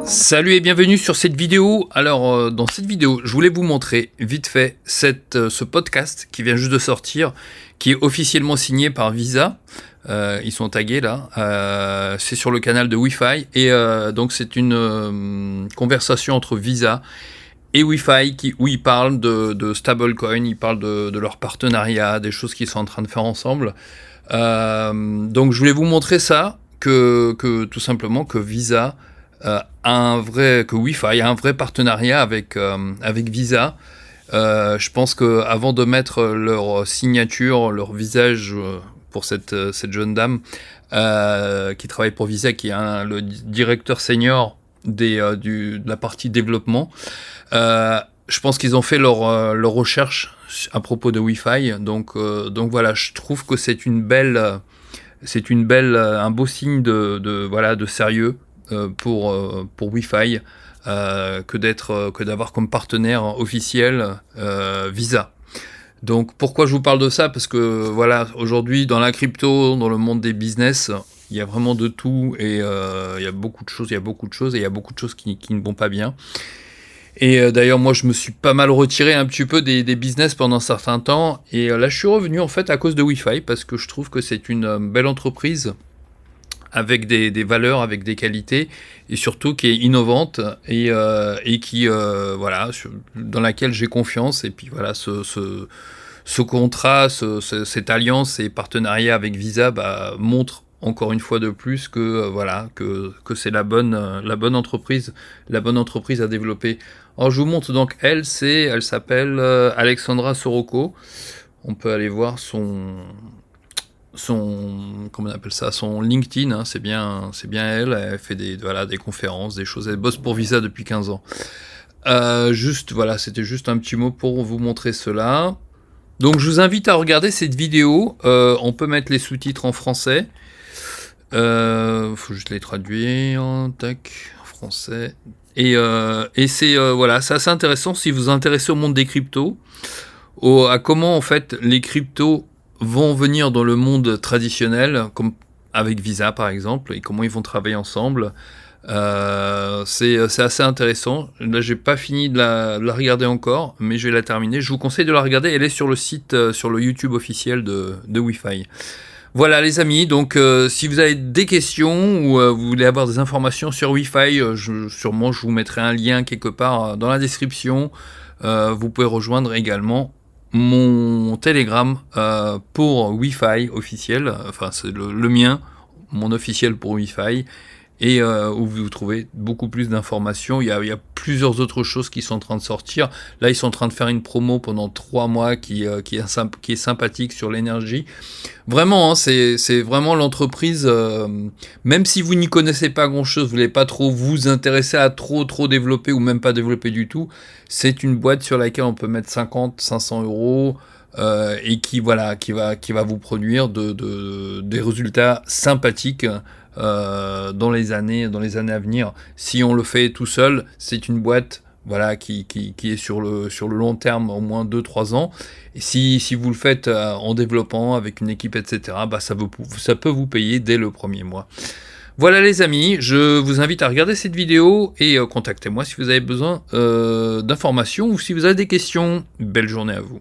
Salut et bienvenue sur cette vidéo. Alors dans cette vidéo, je voulais vous montrer vite fait ce podcast qui vient juste de sortir, qui est officiellement signé par Visa. Ils sont tagués là. C'est sur le canal de Wi-Fi et donc c'est une conversation entre Visa et Wi-Fi où ils parlent de stablecoin, ils parlent de leur partenariat, des choses qu'ils sont en train de faire ensemble. Donc je voulais vous montrer ça, que tout simplement que Visa que Wi-Fi a un vrai partenariat avec Visa. Je pense qu'avant de mettre leur signature, leur visage pour cette jeune dame qui travaille pour Visa, qui est le directeur senior de la partie développement, je pense qu'ils ont fait leur recherche à propos de Wi-Fi. Donc voilà, je trouve que c'est un beau signe de sérieux pour Wi-Fi que d'avoir comme partenaire officiel Visa. Donc pourquoi je vous parle de ça? Parce que voilà, aujourd'hui dans la crypto, dans le monde des business, il y a vraiment de tout et il y a beaucoup de choses et il y a beaucoup de choses qui ne vont pas bien. Et d'ailleurs moi je me suis pas mal retiré un petit peu des business pendant un certain temps et là je suis revenu en fait à cause de Wi-Fi parce que je trouve que c'est une belle entreprise avec des valeurs, avec des qualités, et surtout qui est innovante et qui dans laquelle j'ai confiance. Et puis voilà, ce contrat, cette alliance et partenariat avec Visa montre encore une fois de plus que c'est la bonne entreprise à développer. Alors je vous montre donc elle s'appelle Alexandra Soroko. On peut aller voir son comment on appelle ça, son LinkedIn, hein, c'est bien elle fait des conférences, des choses, elle bosse pour Visa depuis 15 ans. C'était juste un petit mot pour vous montrer cela. Donc je vous invite à regarder cette vidéo, on peut mettre les sous-titres en français, faut juste les traduire, tac, en français, et c'est assez intéressant si vous vous intéressez au monde des cryptos, à comment en fait les cryptos vont venir dans le monde traditionnel, comme avec Visa par exemple, et comment ils vont travailler ensemble. C'est assez intéressant. Là, j'ai pas fini de la regarder encore, mais je vais la terminer. Je vous conseille de la regarder. Elle est sur le site, sur le YouTube officiel de Wi-Fi. Voilà les amis, donc si vous avez des questions ou vous voulez avoir des informations sur Wi-Fi, sûrement je vous mettrai un lien quelque part dans la description. Vous pouvez rejoindre également mon Telegram pour Wi-Fi officiel, enfin c'est le mien, mon officiel pour Wi-Fi, et où vous trouvez beaucoup plus d'informations. Il y a plusieurs autres choses qui sont en train de sortir. Là, ils sont en train de faire une promo pendant 3 mois qui est sympathique sur l'énergie. Vraiment, hein, c'est vraiment l'entreprise, même si vous n'y connaissez pas grand-chose, vous voulez pas trop vous intéresser à trop développer ou même pas développer du tout, c'est une boîte sur laquelle on peut mettre 50-500 euros et qui va vous produire des résultats sympathiques dans les années à venir. Si on le fait tout seul, c'est une boîte qui est sur le long terme, au moins 2-3 ans. Et si vous le faites en développant avec une équipe, etc., ça peut vous payer dès le premier mois. Voilà les amis, je vous invite à regarder cette vidéo et contactez-moi si vous avez besoin d'informations ou si vous avez des questions. Belle journée à vous.